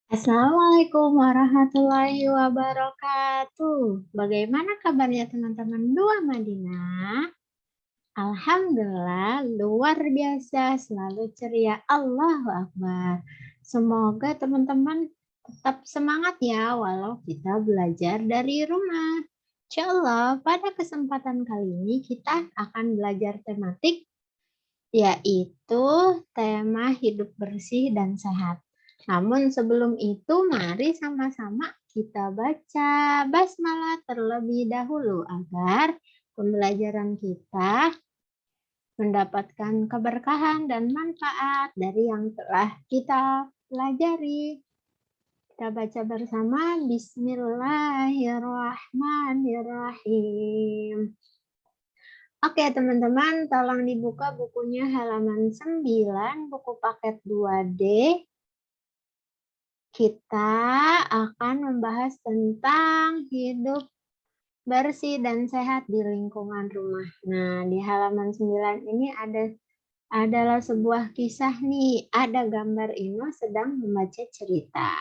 Assalamualaikum warahmatullahi wabarakatuh. Bagaimana kabarnya teman-teman dua Madinah? Alhamdulillah, luar biasa, selalu ceria. Allahu Akbar. Semoga teman-teman tetap semangat ya, walau kita belajar dari rumah. Insya Allah, pada kesempatan kali ini kita akan belajar tematik, yaitu tema hidup bersih dan sehat. Namun sebelum itu, mari sama-sama kita baca basmalah terlebih dahulu agar pembelajaran kita mendapatkan keberkahan dan manfaat dari yang telah kita pelajari. Kita baca bersama. Bismillahirrahmanirrahim. Oke teman-teman, tolong dibuka bukunya halaman 9, buku paket 2D. Kita akan membahas tentang hidup bersih dan sehat di lingkungan rumah. Nah, di halaman 9 ini adalah sebuah kisah nih. Ada gambar Ino sedang membaca cerita.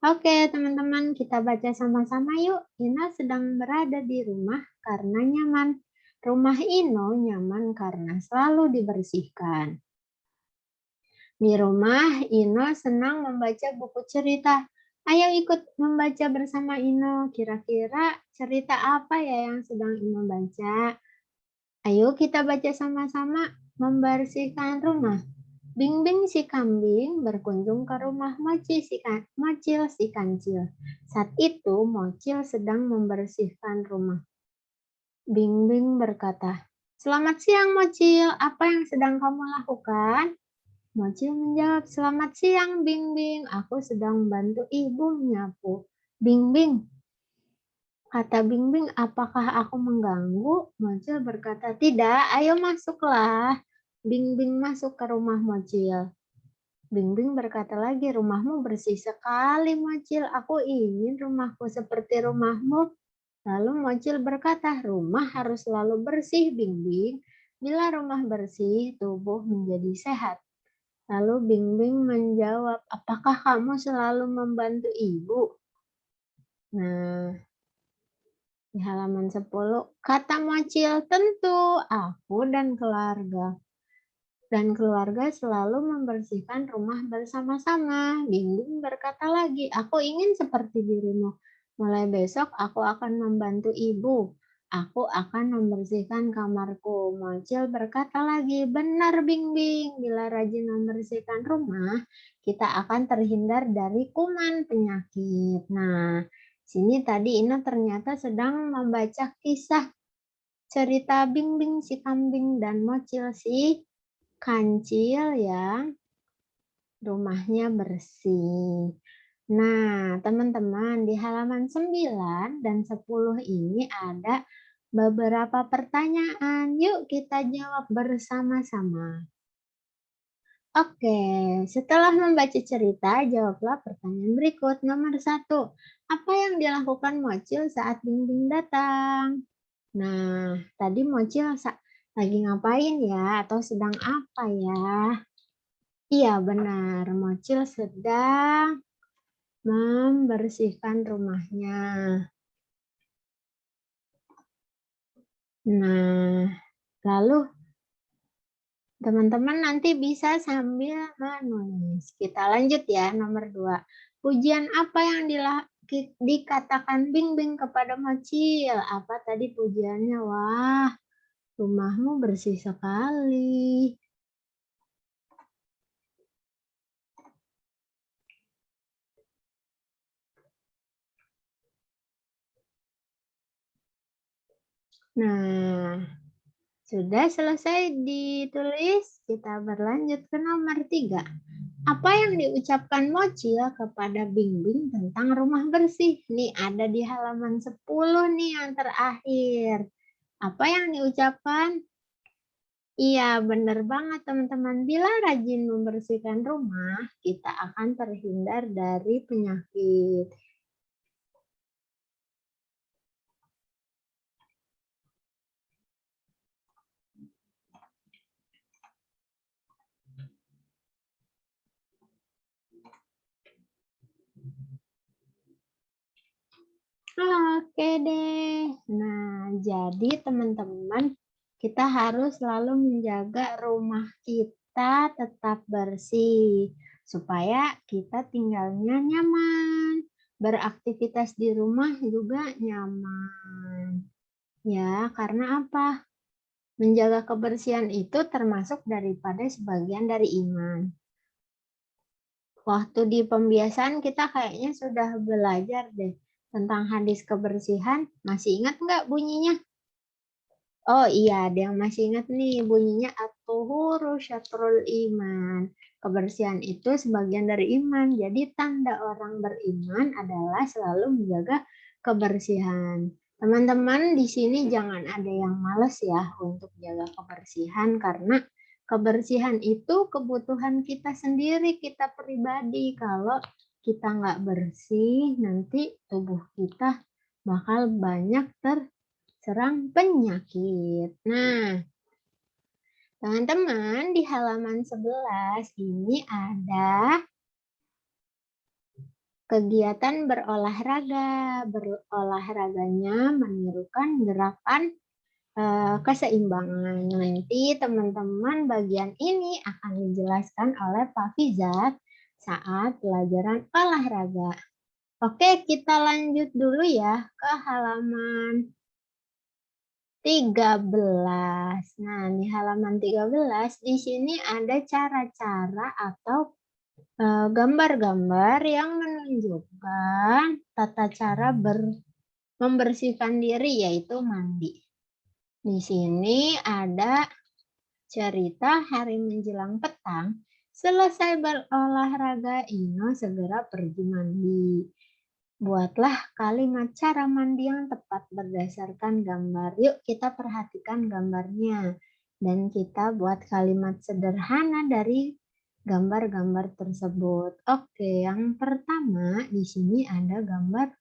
Oke, teman-teman, kita baca sama-sama yuk. Ino sedang berada di rumah karena nyaman. Rumah Ino nyaman karena selalu dibersihkan. Di rumah, Ino senang membaca buku cerita. Ayo ikut membaca bersama Ino. Kira-kira cerita apa ya yang sedang Ino baca? Ayo kita baca sama-sama. Membersihkan rumah. Bing-bing si kambing berkunjung ke rumah Mocil si kancil. Saat itu Mocil sedang membersihkan rumah. Bing-bing berkata, "Selamat siang Mocil, apa yang sedang kamu lakukan?" Mocil menjawab, "Selamat siang, Bing-bing. Aku sedang membantu ibu menyapu." "Bing-bing," kata Bing-bing, "apakah aku mengganggu?" Mocil berkata, "Tidak, ayo masuklah." Bing-bing masuk ke rumah Mocil. Bing-bing berkata lagi, "Rumahmu bersih sekali, Mocil. Aku ingin rumahku seperti rumahmu." Lalu Mocil berkata, "Rumah harus selalu bersih, Bing-bing. Bila rumah bersih, tubuh menjadi sehat." Lalu Bing-bing menjawab, "Apakah kamu selalu membantu ibu?" Nah, di halaman 10, kata Mocil, "Tentu, aku dan keluarga selalu membersihkan rumah bersama-sama." Bing-bing berkata lagi, "Aku ingin seperti dirimu. Mulai besok aku akan membantu ibu. Aku akan membersihkan kamarku." Mocil berkata lagi, "Benar Bing-bing, bila rajin membersihkan rumah, kita akan terhindar dari kuman penyakit." Nah, sini tadi Ina ternyata sedang membaca kisah cerita Bing-bing si kambing dan Mocil si kancil yang rumahnya bersih. Nah, teman-teman, di halaman 9 dan 10 ini ada beberapa pertanyaan. Yuk kita jawab bersama-sama. Oke, setelah membaca cerita, jawablah pertanyaan berikut. Nomor 1, apa yang dilakukan Mocil saat Bing-bing datang? Nah, tadi Mocil lagi ngapain ya? Atau sedang apa ya? Iya benar, Mocil sedang membersihkan rumahnya. Nah, lalu teman-teman nanti bisa sambil menulis. Kita lanjut ya, nomor 2. Pujian apa yang dikatakan Bing-bing kepada Mocil? Apa tadi pujiannya? Wah, rumahmu bersih sekali. Nah, sudah selesai ditulis, kita berlanjut ke nomor 3. Apa yang diucapkan Mocil kepada Bing-bing tentang rumah bersih? Nih ada di halaman 10 nih yang terakhir. Apa yang diucapkan? Iya, benar banget teman-teman. Bila rajin membersihkan rumah, kita akan terhindar dari penyakit. Oke deh. Nah, jadi teman-teman, kita harus selalu menjaga rumah kita tetap bersih supaya kita tinggalnya nyaman. Beraktivitas di rumah juga nyaman. Ya, karena apa? Menjaga kebersihan itu termasuk daripada sebagian dari iman. Waktu di pembiasaan kita kayaknya sudah belajar deh tentang hadis kebersihan. Masih ingat nggak bunyinya? Oh iya, ada yang masih ingat nih bunyinya at-tuhuru syatrul iman. Kebersihan itu sebagian dari iman. Jadi tanda orang beriman adalah selalu menjaga kebersihan. Teman-teman di sini jangan ada yang males ya untuk jaga kebersihan karena kebersihan itu kebutuhan kita sendiri, kita pribadi. Kalau kita nggak bersih, nanti tubuh kita bakal banyak serang penyakit. Nah, teman-teman di halaman 11 ini ada kegiatan berolahraga. Berolahraganya menirukan gerakan keseimbangan. Nanti teman-teman bagian ini akan dijelaskan oleh Pak Fizat saat pelajaran olahraga. Oke, kita lanjut dulu ya ke halaman 13. Nah, di halaman 13 di sini ada cara-cara atau gambar-gambar yang menunjukkan tata cara membersihkan diri yaitu mandi. Di sini ada cerita hari menjelang petang, selesai berolahraga Ino segera pergi mandi. Buatlah kalimat cara mandi yang tepat berdasarkan gambar. Yuk kita perhatikan gambarnya. Dan kita buat kalimat sederhana dari gambar-gambar tersebut. Oke, yang pertama di sini ada gambar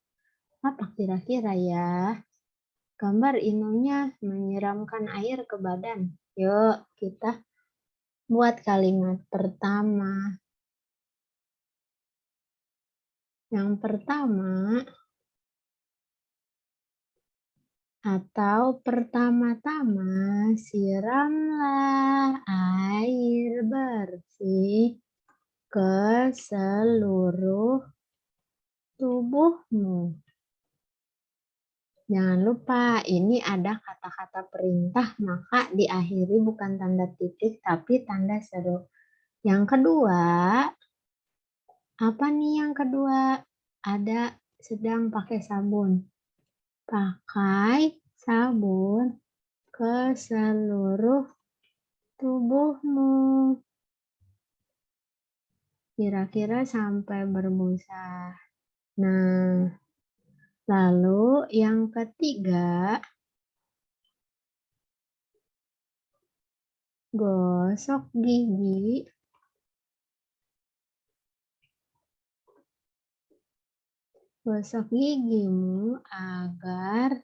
apa kira-kira ya? Gambar Inunya menyiramkan air ke badan. Yuk kita buat kalimat pertama. Yang pertama, atau pertama-tama siramlah air bersih ke seluruh tubuhmu. Jangan lupa ini ada kata-kata perintah maka diakhiri bukan tanda titik tapi tanda seru. Yang kedua, apa nih yang kedua? Ada sedang pakai sabun. Pakai sabun ke seluruh tubuhmu. Kira-kira sampai berbusa. Nah, lalu yang ketiga, gosok gigi. Gosok gigimu agar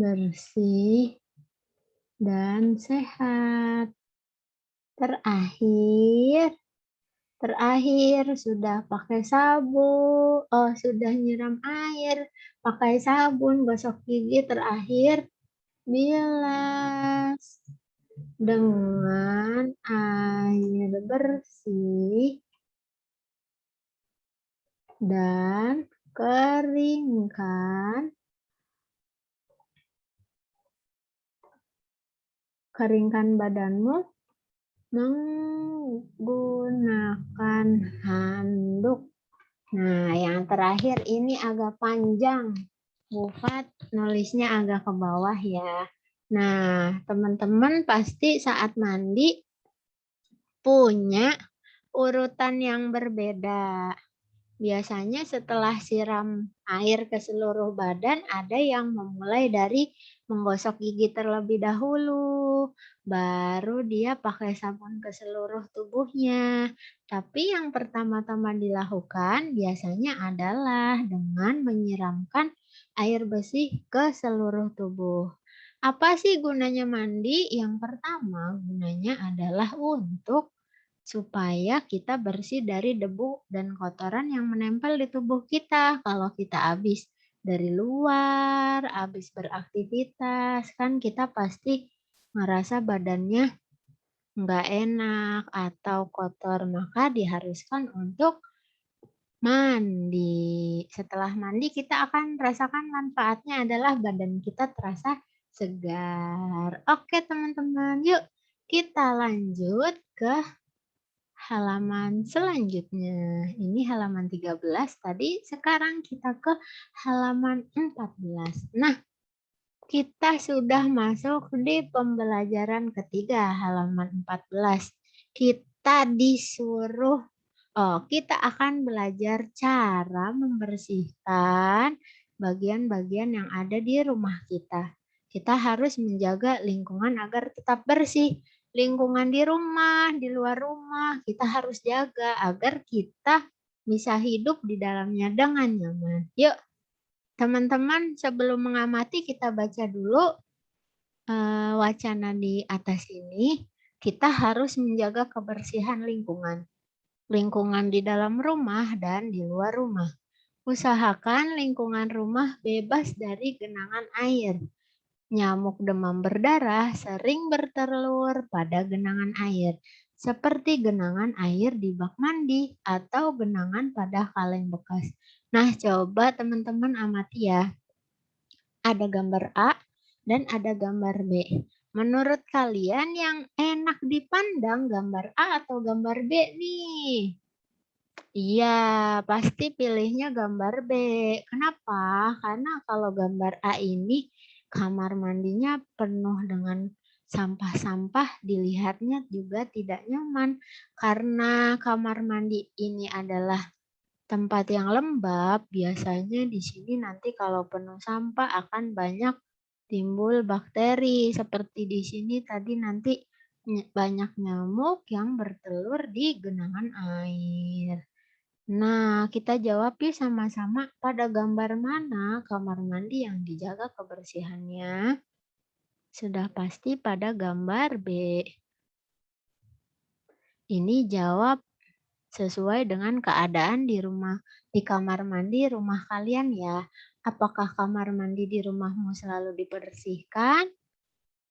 bersih dan sehat. Terakhir sudah pakai sabun, sudah nyiram air, pakai sabun, gosok gigi, terakhir bilas dengan air bersih dan keringkan badanmu menggunakan handuk. Nah, yang terakhir ini agak panjang. Bu Fat nulisnya agak ke bawah ya. Nah, teman-teman pasti saat mandi punya urutan yang berbeda. Biasanya setelah siram air ke seluruh badan, ada yang memulai dari menggosok gigi terlebih dahulu, baru dia pakai sabun ke seluruh tubuhnya. Tapi yang pertama-tama dilakukan biasanya adalah dengan menyiramkan air bersih ke seluruh tubuh. Apa sih gunanya mandi? Yang pertama, gunanya adalah untuk supaya kita bersih dari debu dan kotoran yang menempel di tubuh kita. Kalau kita habis dari luar, habis beraktivitas, kan kita pasti merasa badannya nggak enak atau kotor, maka diharuskan untuk mandi. Setelah mandi kita akan rasakan manfaatnya adalah badan kita terasa segar. Oke teman-teman, yuk kita lanjut ke halaman selanjutnya. Ini halaman 13 tadi, sekarang kita ke halaman 14. Nah, kita sudah masuk di pembelajaran ketiga, halaman 14. Kita disuruh kita akan belajar cara membersihkan bagian-bagian yang ada di rumah kita. Kita harus menjaga lingkungan agar tetap bersih. Lingkungan di rumah, di luar rumah, kita harus jaga agar kita bisa hidup di dalamnya dengan nyaman. Yuk, teman-teman, sebelum mengamati kita baca dulu wacana di atas ini. Kita harus menjaga kebersihan lingkungan. Lingkungan di dalam rumah dan di luar rumah. Usahakan lingkungan rumah bebas dari genangan air. Nyamuk demam berdarah sering bertelur pada genangan air, seperti genangan air di bak mandi atau genangan pada kaleng bekas. Nah, coba teman-teman amati ya. Ada gambar A dan ada gambar B. Menurut kalian yang enak dipandang gambar A atau gambar B nih? Iya, pasti pilihnya gambar B. Kenapa? Karena kalau gambar A ini kamar mandinya penuh dengan sampah-sampah, dilihatnya juga tidak nyaman. Karena kamar mandi ini adalah tempat yang lembab, biasanya di sini nanti kalau penuh sampah akan banyak timbul bakteri. Seperti di sini tadi nanti banyak nyamuk yang bertelur di genangan air. Nah, kita jawab yuk sama-sama, pada gambar mana kamar mandi yang dijaga kebersihannya? Sudah pasti pada gambar B. Ini jawab sesuai dengan keadaan di kamar mandi rumah kalian ya. Apakah kamar mandi di rumahmu selalu dibersihkan?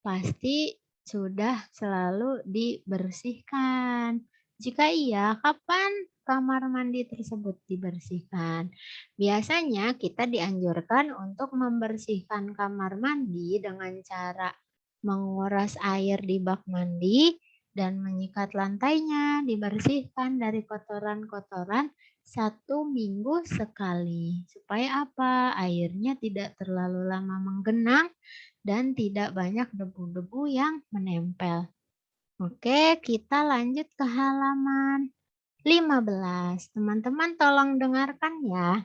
Pasti sudah selalu dibersihkan. Jika iya, kapan kamar mandi tersebut dibersihkan? Biasanya kita dianjurkan untuk membersihkan kamar mandi dengan cara menguras air di bak mandi dan menyikat lantainya, dibersihkan dari kotoran-kotoran 1 minggu sekali. Supaya apa? Airnya tidak terlalu lama menggenang dan tidak banyak debu-debu yang menempel. Oke, kita lanjut ke halaman 15. Teman-teman tolong dengarkan ya.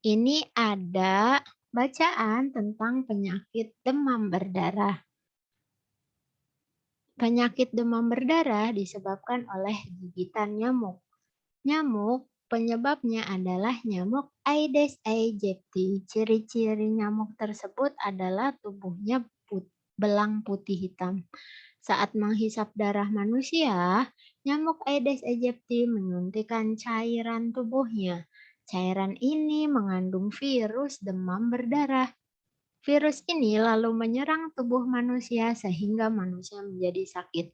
Ini ada bacaan tentang penyakit demam berdarah. Penyakit demam berdarah disebabkan oleh gigitan nyamuk. Nyamuk penyebabnya adalah nyamuk Aedes aegypti. Ciri-ciri nyamuk tersebut adalah tubuhnya belang putih hitam. Saat menghisap darah manusia, nyamuk Aedes aegypti menyuntikkan cairan tubuhnya. Cairan ini mengandung virus demam berdarah. Virus ini lalu menyerang tubuh manusia sehingga manusia menjadi sakit.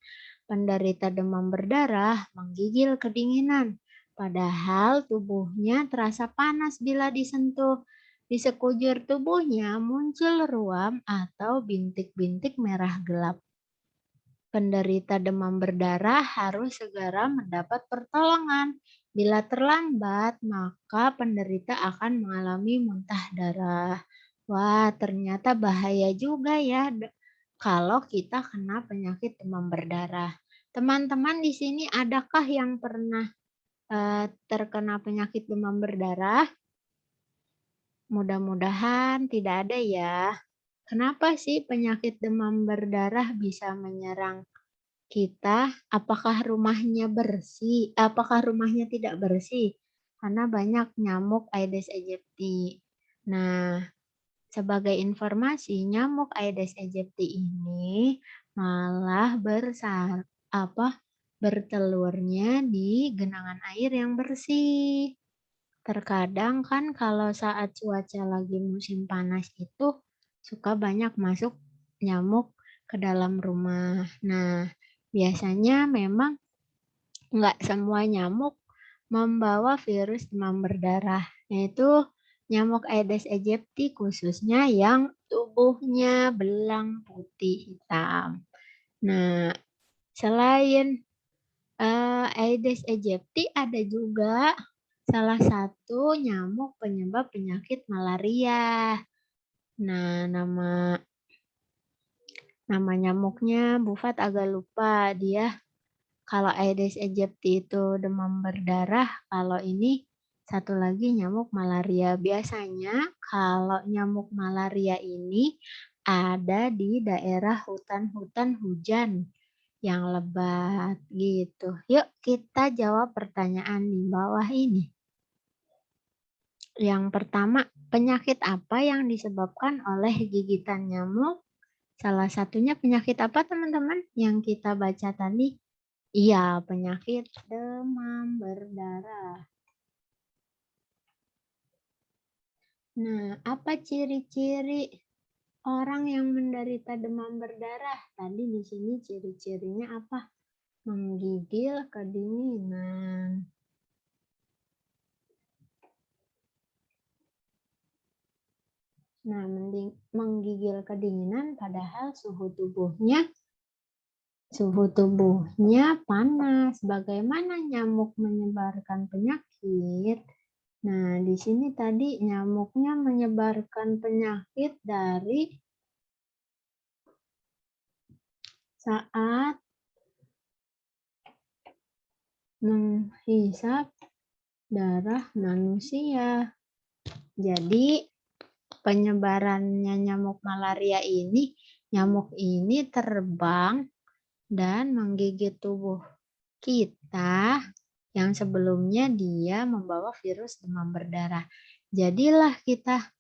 Penderita demam berdarah menggigil kedinginan, padahal tubuhnya terasa panas bila disentuh. Di sekujur tubuhnya muncul ruam atau bintik-bintik merah gelap. Penderita demam berdarah harus segera mendapat pertolongan. Bila terlambat, maka penderita akan mengalami muntah darah. Wah, ternyata bahaya juga ya kalau kita kena penyakit demam berdarah. Teman-teman di sini adakah yang pernah terkena penyakit demam berdarah? Mudah-mudahan tidak ada ya. Kenapa sih penyakit demam berdarah bisa menyerang kita? Apakah rumahnya bersih? Apakah rumahnya tidak bersih? Karena banyak nyamuk Aedes aegypti. Nah, sebagai informasi, nyamuk Aedes aegypti ini malah bertelurnya di genangan air yang bersih. Terkadang kan kalau saat cuaca lagi musim panas itu suka banyak masuk nyamuk ke dalam rumah. Nah, biasanya memang nggak semua nyamuk membawa virus demam berdarah, yaitu nyamuk Aedes aegypti khususnya yang tubuhnya belang putih hitam. Nah, selain Aedes aegypti ada juga salah satu nyamuk penyebab penyakit malaria. Nah, nama nyamuknya Bufat agak lupa. Dia kalau Aedes aegypti itu demam berdarah, kalau ini satu lagi nyamuk malaria. Biasanya kalau nyamuk malaria ini ada di daerah hutan-hutan hujan yang lebat gitu. Yuk kita jawab pertanyaan di bawah ini. Yang pertama, penyakit apa yang disebabkan oleh gigitan nyamuk? Salah satunya penyakit apa teman-teman yang kita baca tadi? Iya, penyakit demam berdarah. Nah, apa ciri-ciri orang yang menderita demam berdarah? Tadi di sini ciri-cirinya apa? Menggigil, kedinginan. Nah, menggigil kedinginan padahal suhu tubuhnya panas. Bagaimana nyamuk menyebarkan penyakit? Nah, di sini tadi nyamuknya menyebarkan penyakit dari saat menghisap darah manusia. Jadi, penyebarannya nyamuk malaria ini, nyamuk ini terbang dan menggigit tubuh kita yang sebelumnya dia membawa virus demam berdarah. Jadilah kita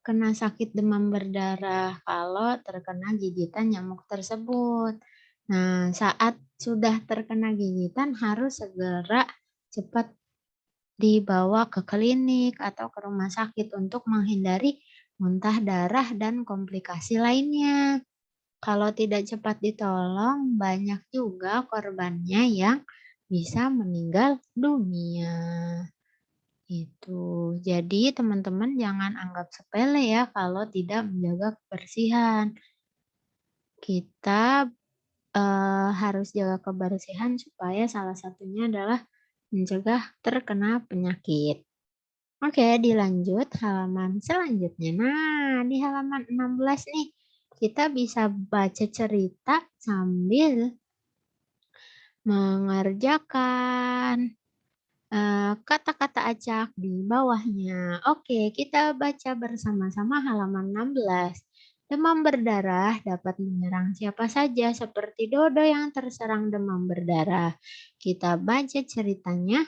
kena sakit demam berdarah kalau terkena gigitan nyamuk tersebut. Nah, saat sudah terkena gigitan harus segera cepat dibawa ke klinik atau ke rumah sakit untuk menghindari muntah darah dan komplikasi lainnya. Kalau tidak cepat ditolong, banyak juga korbannya yang bisa meninggal dunia. Itu. Jadi teman-teman jangan anggap sepele ya kalau tidak menjaga kebersihan. Kita harus jaga kebersihan supaya salah satunya adalah mencegah terkena penyakit. Oke, dilanjut halaman selanjutnya. Nah, di halaman 16 nih, kita bisa baca cerita sambil mengerjakan kata-kata acak di bawahnya. Oke, kita baca bersama-sama halaman 16. Demam berdarah dapat menyerang siapa saja seperti dodo yang terserang demam berdarah. Kita baca ceritanya.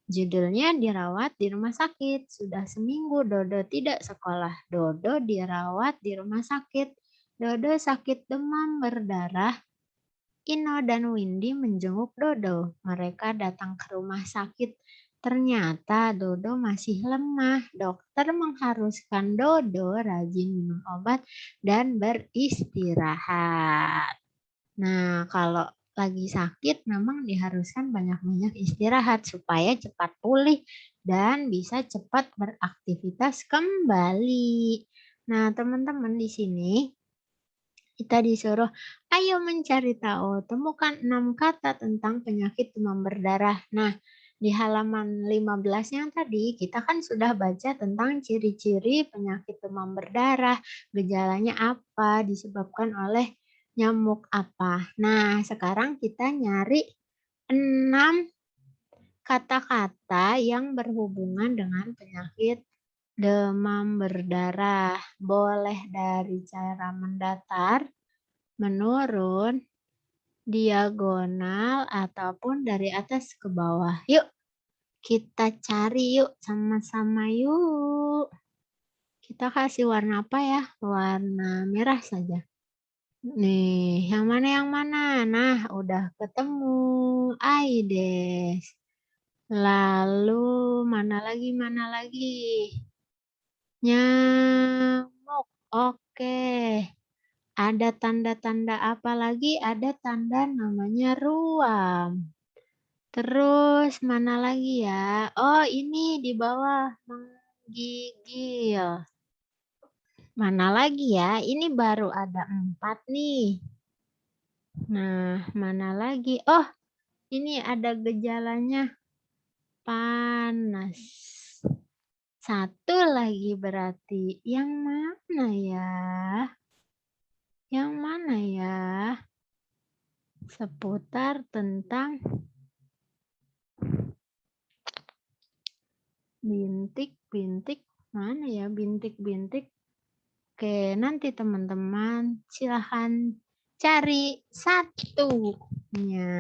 Judulnya dirawat di rumah sakit. Sudah seminggu Dodo tidak sekolah. Dodo dirawat di rumah sakit. Dodo sakit demam berdarah. Ino dan Windy menjenguk Dodo. Mereka datang ke rumah sakit. Ternyata Dodo masih lemah. Dokter mengharuskan Dodo rajin minum obat dan beristirahat. Nah, kalau lagi sakit memang diharuskan banyak-banyak istirahat supaya cepat pulih dan bisa cepat beraktivitas kembali. Nah, teman-teman di sini kita disuruh, ayo mencari tahu, temukan 6 kata tentang penyakit demam berdarah. Nah, di halaman 15 yang tadi kita kan sudah baca tentang ciri-ciri penyakit demam berdarah, gejalanya apa, disebabkan oleh nyamuk apa. Nah, sekarang kita nyari 6 kata-kata yang berhubungan dengan penyakit demam berdarah. Boleh dari cara mendatar, menurun, diagonal, ataupun dari atas ke bawah. Yuk, kita cari yuk sama-sama yuk. Kita kasih warna apa ya? Warna merah saja. Nih, yang mana yang mana? Nah, udah ketemu. Aedes. Lalu mana lagi, mana lagi? Nyamuk. Oke. Ada tanda-tanda apa lagi? Ada tanda namanya ruam. Terus mana lagi ya? Oh, ini di bawah menggigil. Mana lagi ya? Ini baru ada 4 nih. Nah, mana lagi? Oh, ini ada gejalanya panas. 1 lagi berarti. Yang mana ya? Yang mana ya? Seputar tentang bintik-bintik. Mana ya bintik-bintik? Oke, nanti teman-teman silahkan cari 1-nya.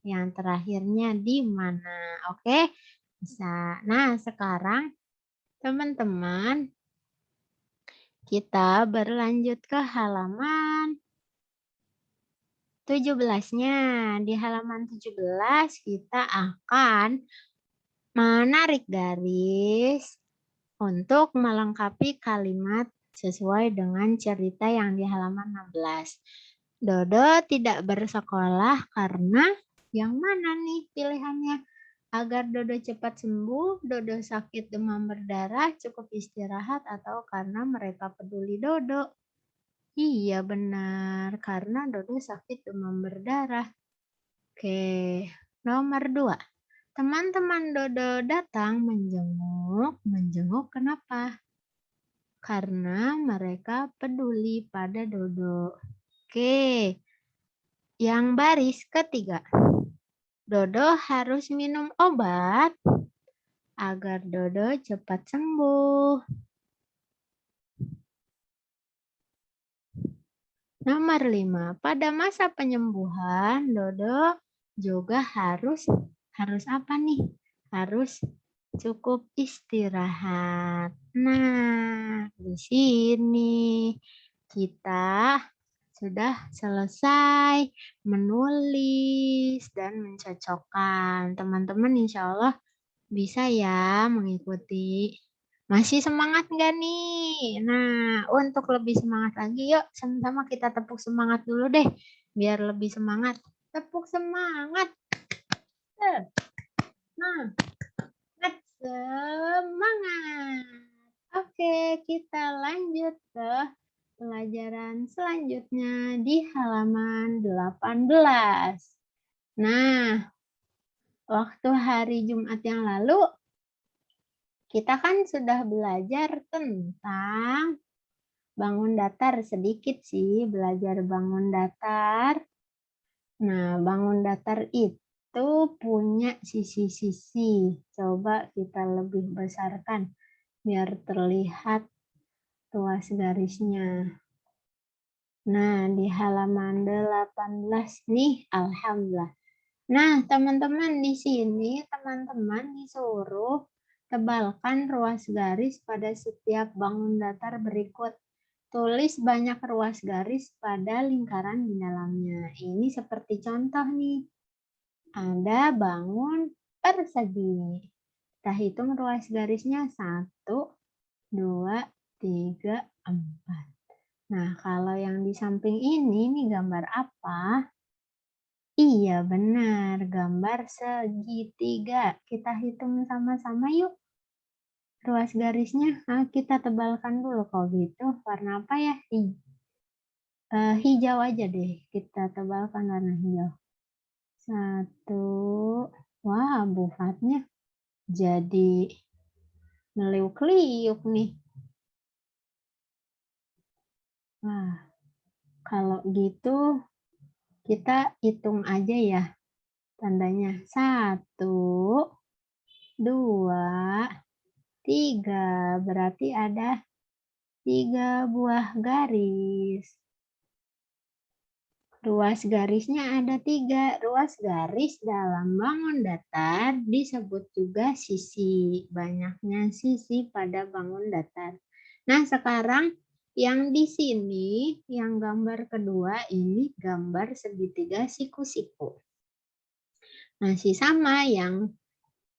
Yang terakhirnya di mana? Oke, bisa. Nah, sekarang teman-teman kita berlanjut ke halaman 17-nya. Di halaman 17 kita akan menarik garis untuk melengkapi kalimat sesuai dengan cerita yang di halaman 16. Dodo tidak bersekolah karena yang mana nih pilihannya? Agar Dodo cepat sembuh, Dodo sakit demam berdarah, cukup istirahat, atau karena mereka peduli Dodo? Iya benar, karena Dodo sakit demam berdarah. Oke, nomor 2. Teman-teman Dodo datang menjenguk. Menjenguk kenapa? Karena mereka peduli pada Dodo. Oke, yang baris ketiga. Dodo harus minum obat agar Dodo cepat sembuh. Nomor 5. Pada masa penyembuhan, Dodo juga harus apa nih? Harus cukup istirahat. Nah, di sini kita sudah selesai menulis dan mencocokkan. Teman-teman insya Allah bisa ya mengikuti. Masih semangat nggak nih? Nah, untuk lebih semangat lagi, yuk sama-sama kita tepuk semangat dulu deh, biar lebih semangat. Tepuk semangat. Nah, semangat. Oke, kita lanjut ke pelajaran selanjutnya di halaman 18. Nah, waktu hari Jumat yang lalu, kita kan sudah belajar tentang bangun datar sedikit sih, belajar bangun datar. Nah, bangun datar itu punya sisi-sisi. Coba kita lebih besarkan biar terlihat luas garisnya. Nah, di halaman 18 nih, alhamdulillah. Nah, teman-teman di sini, teman-teman disuruh tebalkan ruas garis pada setiap bangun datar berikut. Tulis banyak ruas garis pada lingkaran di dalamnya. Ini seperti contoh nih. Ada bangun persegi. Kita hitung ruas garisnya 1, 2, 3, 4. Nah, kalau yang di samping ini gambar apa? Iya benar, gambar segitiga. Kita hitung sama-sama yuk. Ruas garisnya kita tebalkan dulu. Kalau gitu warna apa ya? Hijau aja deh. Kita tebalkan warna hijau. 1. Wah, bufatnya jadi meliuk-liuk nih. Wah, kalau gitu kita hitung aja ya tandanya. 1, 2, 3. Berarti ada 3 buah garis. Ruas garisnya ada 3. Ruas garis dalam bangun datar disebut juga sisi. Banyaknya sisi pada bangun datar. Nah, sekarang yang di sini, yang gambar kedua ini gambar segitiga siku-siku. Masih sama yang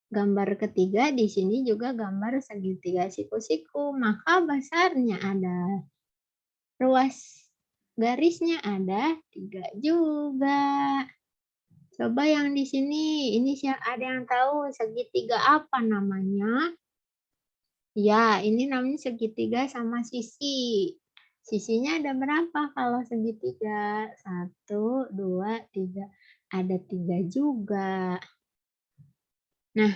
gambar ketiga di sini juga gambar segitiga siku-siku, maka besarnya ada. Ruas garisnya ada 3 juga. Coba yang di sini, ini ada yang tahu segitiga apa namanya? Ya, ini namanya segitiga sama sisi. Sisinya ada berapa kalau segitiga? 1, 2, 3. Ada 3 juga. Nah,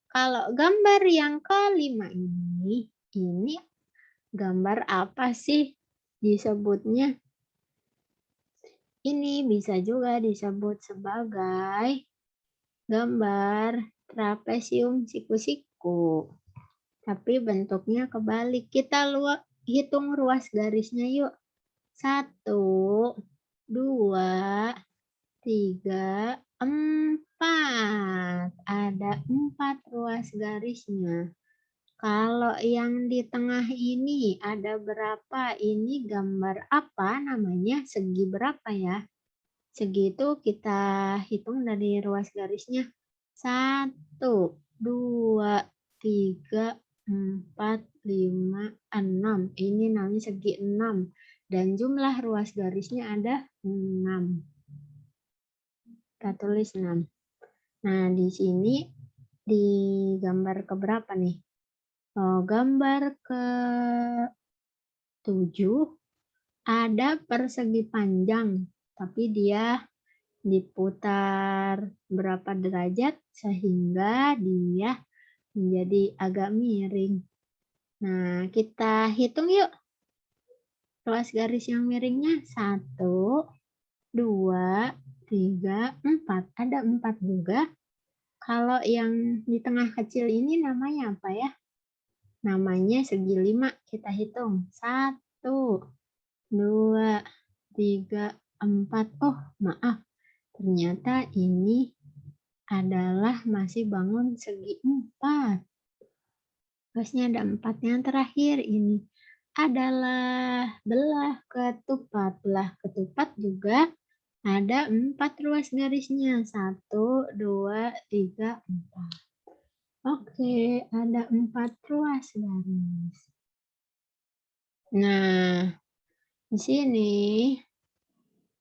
kalau gambar yang kelima ini gambar apa sih disebutnya? Ini bisa juga disebut sebagai gambar trapesium siku-siku. Tapi bentuknya kebalik. Kita hitung ruas garisnya yuk. 1, 2, 3, 4. Ada 4 ruas garisnya. Kalau yang di tengah ini ada berapa? Ini gambar apa namanya? Segi berapa ya? Segi itu kita hitung dari ruas garisnya. 1, 2, 3, 4, 5, 6. Ini namanya segi 6. Dan jumlah ruas garisnya ada 6. Kita tulis 6. Nah, di sini di gambar keberapa nih? Oh, gambar ke-7 ada persegi panjang, tapi dia diputar berapa derajat sehingga dia menjadi agak miring. Nah, kita hitung yuk ruas garis yang miringnya. 1, 2, 3, 4. Ada 4 juga. Kalau yang di tengah kecil ini namanya apa ya? Namanya segi 5. Kita hitung. 1, 2, 3, 4. Oh, maaf. Ternyata ini adalah masih bangun segi 4. Ruasnya ada 4. Yang terakhir ini adalah belah ketupat. Belah ketupat juga ada 4 ruas garisnya. 1, 2, 3, 4. Oke, ada 4 ruas garis. Nah, di sini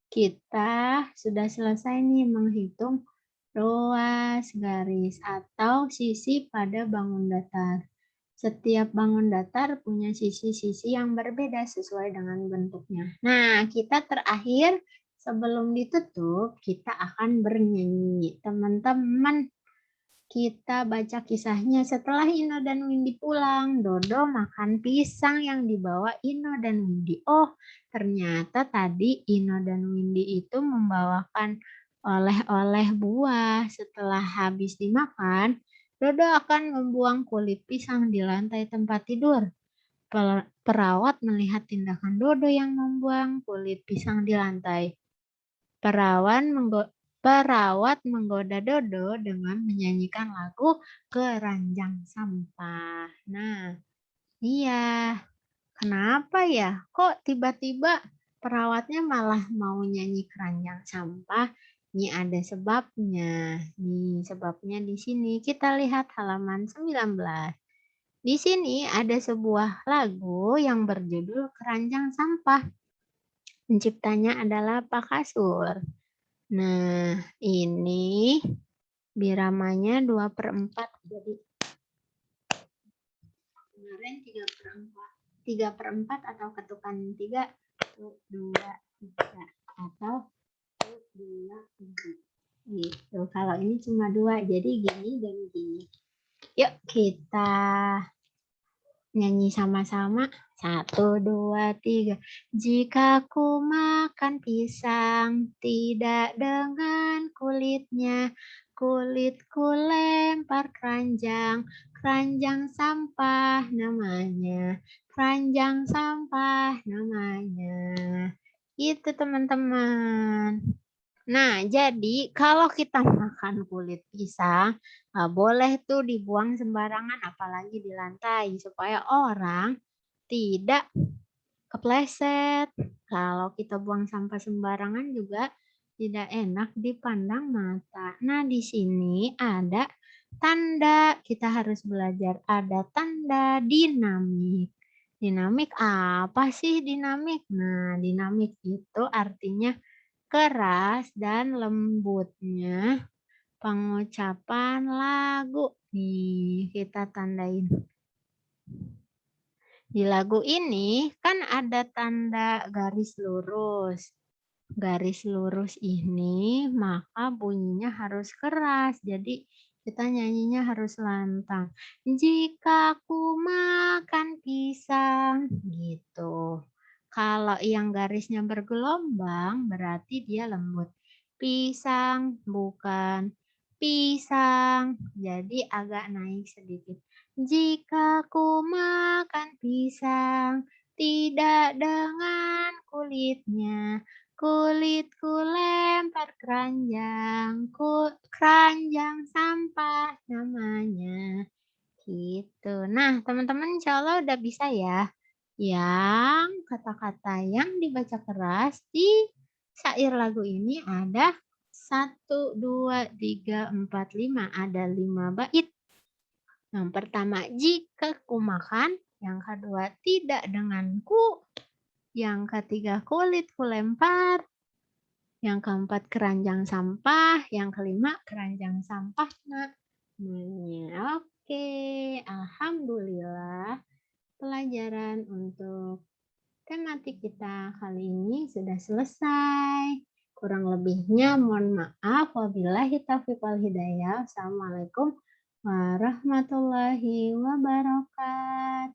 kita sudah selesai nih menghitung ruas garis atau sisi pada bangun datar. Setiap bangun datar punya sisi-sisi yang berbeda sesuai dengan bentuknya. Nah, kita terakhir sebelum ditutup, kita akan bernyanyi. Teman-teman, kita baca kisahnya. Setelah Ino dan Windy pulang, Dodo makan pisang yang dibawa Ino dan Windy. Oh, ternyata tadi Ino dan Windy itu membawakan oleh-oleh buah. Setelah habis dimakan, Dodo akan membuang kulit pisang di lantai tempat tidur. Perawat melihat tindakan Dodo yang membuang kulit pisang di lantai. Perawat menggoda Dodo dengan menyanyikan lagu Keranjang Sampah. Nah, iya. Kenapa ya? Kok tiba-tiba perawatnya malah mau nyanyi Keranjang Sampah? Ini ada sebabnya. Nih, sebabnya di sini. Kita lihat halaman 19. Di sini ada sebuah lagu yang berjudul Keranjang Sampah. Penciptanya adalah Pak Kasur. Nah, ini biramanya 2/4. Jadi kemarin 3/4 atau ketukan 3, 1, 2, 3 atau 1, 2, 3. Gitu. Kalau ini cuma 2, jadi gini dan gini. Yuk kita nyanyi sama-sama. 1, 2, 3. Jika ku makan pisang tidak dengan kulitnya, kulitku lempar keranjang, keranjang sampah namanya, keranjang sampah namanya. Itu teman-teman. Nah, jadi kalau kita makan kulit pisang, boleh tuh dibuang sembarangan, apalagi di lantai, supaya orang tidak kepleset. Kalau kita buang sampah sembarangan juga tidak enak dipandang mata. Nah, di sini ada tanda, kita harus belajar ada tanda dinamik. Dinamik apa sih dinamik? Nah, dinamik itu artinya keras dan lembutnya pengucapan lagu. Nih, kita tandain. Di lagu ini kan ada tanda garis lurus. Garis lurus ini maka bunyinya harus keras. Jadi kita nyanyinya harus lantang. Jika ku makan pisang gitu. Kalau yang garisnya bergelombang berarti dia lembut. Pisang bukan pisang. Jadi agak naik sedikit. Jika ku makan pisang tidak dengan kulitnya, kulitku lempar keranjang, keranjang sampah namanya. Gitu. Nah, teman-teman insya Allah udah bisa ya. Yang kata-kata yang dibaca keras di syair lagu ini ada 1, 2, 3, 4, 5. Ada 5 bait. Yang pertama, jika ku makan. Yang kedua, tidak denganku. Yang ketiga, kulit ku lempar. Yang keempat, keranjang sampah. Yang kelima, keranjang sampah namanya. Oke, alhamdulillah pelajaran untuk tematik kita kali ini sudah selesai. Kurang lebihnya mohon maaf. Wabillahi taufiq wal hidayah. Assalamualaikum warahmatullahi wabarakatuh.